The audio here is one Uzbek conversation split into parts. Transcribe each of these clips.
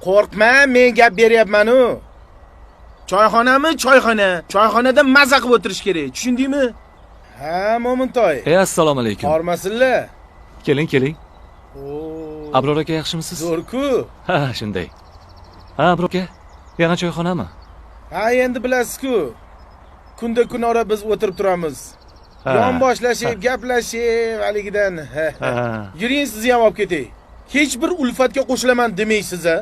Qo'rqma, men gap beryapman-ku. Choyxonami? Choyxona. Choyxonada maza qilib o'tirish kerak. Tushundingmi? Ha, Mo'mintoy. Assalomu alaykum. Hormasinlar. Keling. Abror aka yaxshimisiz? Zo'r-ku. Ha, shunday. Ha, Abror aka, yana choyxonami? Ha, endi bilasiz-ku. Kunda kunora biz o'tirib turamiz. Yon boshlashib, gaplashib, haligidan. Yuring, sizni ham olib ketay. Hech bir ulfatga qo'shilaman demaysiz-a?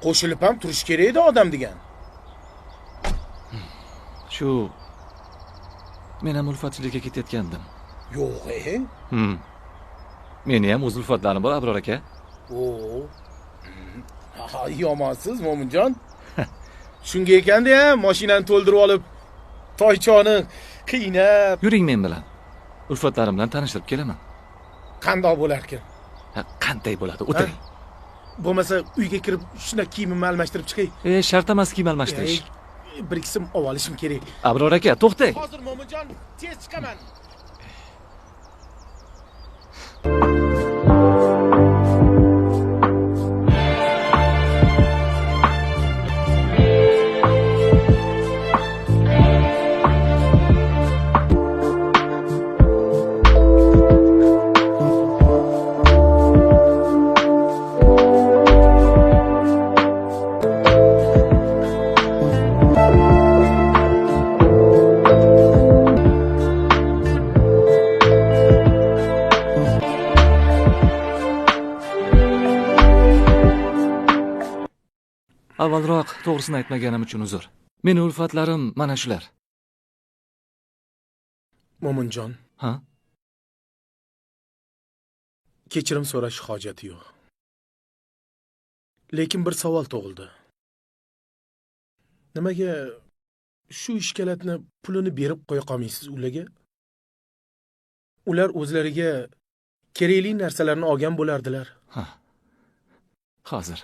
Qo'shilib ham turish kerak edi odam degan. Shu men ham ulfatchilikka ketayotgandim. Yo'q, Meni ham o'z ulfatlarim bor, Abror aka. Ha, yomonsiz, Mo'minjon. Shunga ekanda ham mashinani to'ldirib olib, toychoni qiynab. Yuring men bilan. Ulfatlarim bilan tanishtirib kelaman. Qandoq bo'lar ekan? Qanday bo'ladi? O'tiring. Bo'lmasa uyga kirib shuna kiyimimni almashtirib chiqay. Shart emas kiyim almashtirish. Bir qism olishim kerak. Abror aka, to'xtang. Hozir Mo'minjon, tez chiqaman. Avvalroq to'g'risini aytmaganim uchun uzr. Meni ulfatlarim mana shular. Mo'minjon. Ha? Kechirim so'rash hojati yo'q. Lekin bir savol tug'ildi. Nimaga shu ishkalatni pulini berib qo'ya qolmaysiz ularga? Ular o'zlariga kerakli narsalarni olgan bo'lardilar. Ha. Hozir.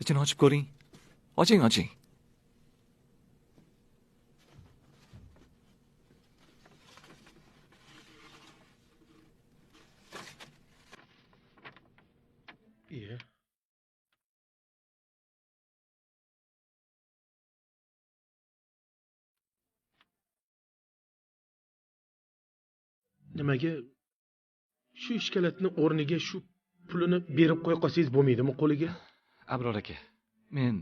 Ichini ochib ko'ring. Oching. Nimaga shu ishkalatni o'rniga shu pulini berib qo'ya qolsangiz bo'lmaydimi qo'liga? Abror aka, men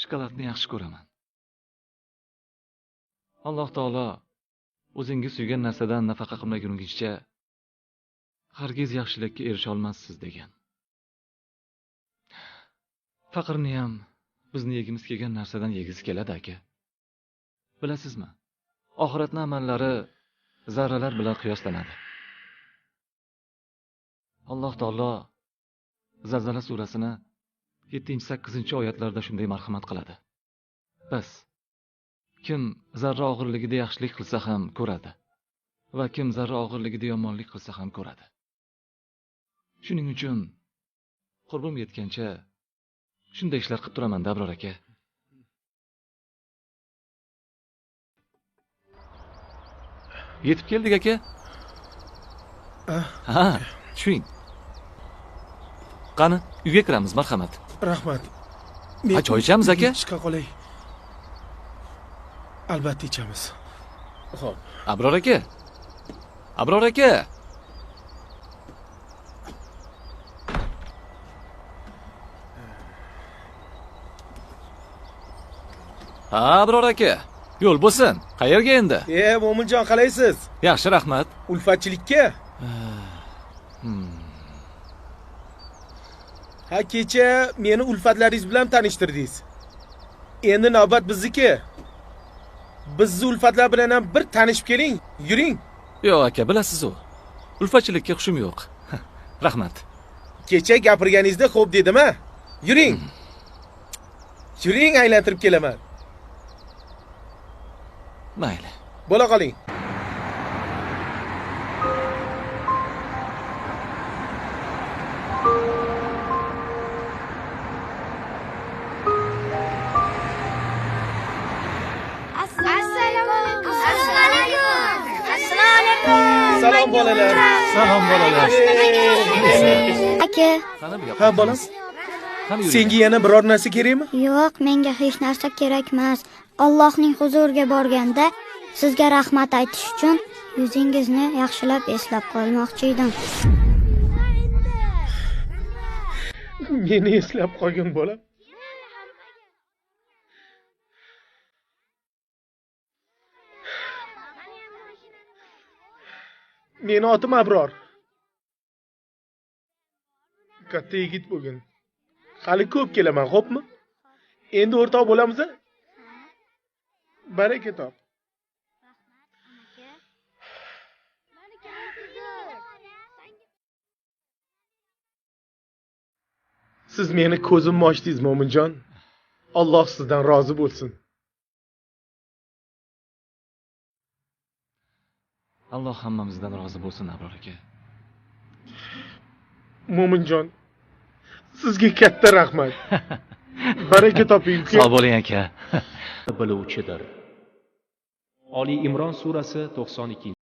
shokoladni yaxshi ko'raman. Alloh taolo o'zingiz suygan narsadan nafaqa qilmaguningizcha hargiz yaxshilikka erisha olmassiz degan. Faqirni ham bizni yegimiz kelgan narsadan yegisi keladi aka. Bilasizmi? Oxiratning amallari zarralar bilan qiyoslanadi. Alloh taolo Zalzala surasini 7-8 oyatlarda shunday marhamat qiladi. Biz kim zarra og'irligida yaxshilik qilsa ham ko'radi va kim zarra og'irligida yomonlik qilsa ham ko'radi. Shuning uchun qurbim yetgancha shunday ishlar qilib turaman, Abror aka. Yetib keldik aka. Ha, tushing. Qani, uyga kiramiz, marhamat. Rahmat. Choy ichamiz aka? Chiqa qolay. Albatta ichamiz. Xo'p. Abror aka. Abror aka. Ha, Abror aka. Yo'l bo'lsin. Qayerga endi? Mo'minjon, qalaysiz? Yaxshi, rahmat. Ulfatchilikka? Ha, kecha meni ulfatlaringiz bilan tanishtirdingiz. Endi navbat bizniki. Bizni ulfatlar bilan ham bir tanishib keling. Yuring. Yo'q aka, bilasiz-ku. Ulfatchilikka xushim yo'q. Rahmat. Kecha gapirganingizda xo'p dedim-a? Yuring. Yuring, aylantirib kelaman. Mayli. Bo'la qoling. Salom bolalar. Salom bolalar. Aka, Qani bu Ha bolam, Qani yuring. senga yana biror narsa kerakmi? yo'q, menga hech narsa kerak emas. Allohning huzuriga borganda sizga rahmat aytish uchun yuzingizni yaxshilab eslab qolmoqchi edim. Meni eslab qolgin bolam. Meni otim Abror. Katta yigit bo'lgin. Hali ko'p kelaman, xo'pmi? Endi o'rtoq bo'lamiz. Baraka top. Siz meni ko'zimni ochdingiz, Mo'minjon. Alloh sizdan rozi bo'lsin. Alloh hammamizdan rozi bo'lsin, Abror aka. Mo'minjon, sizga katta rahmat. Baraka toping. Sog' bo'ling aka. biluvchidir. Oli Imron surasi 92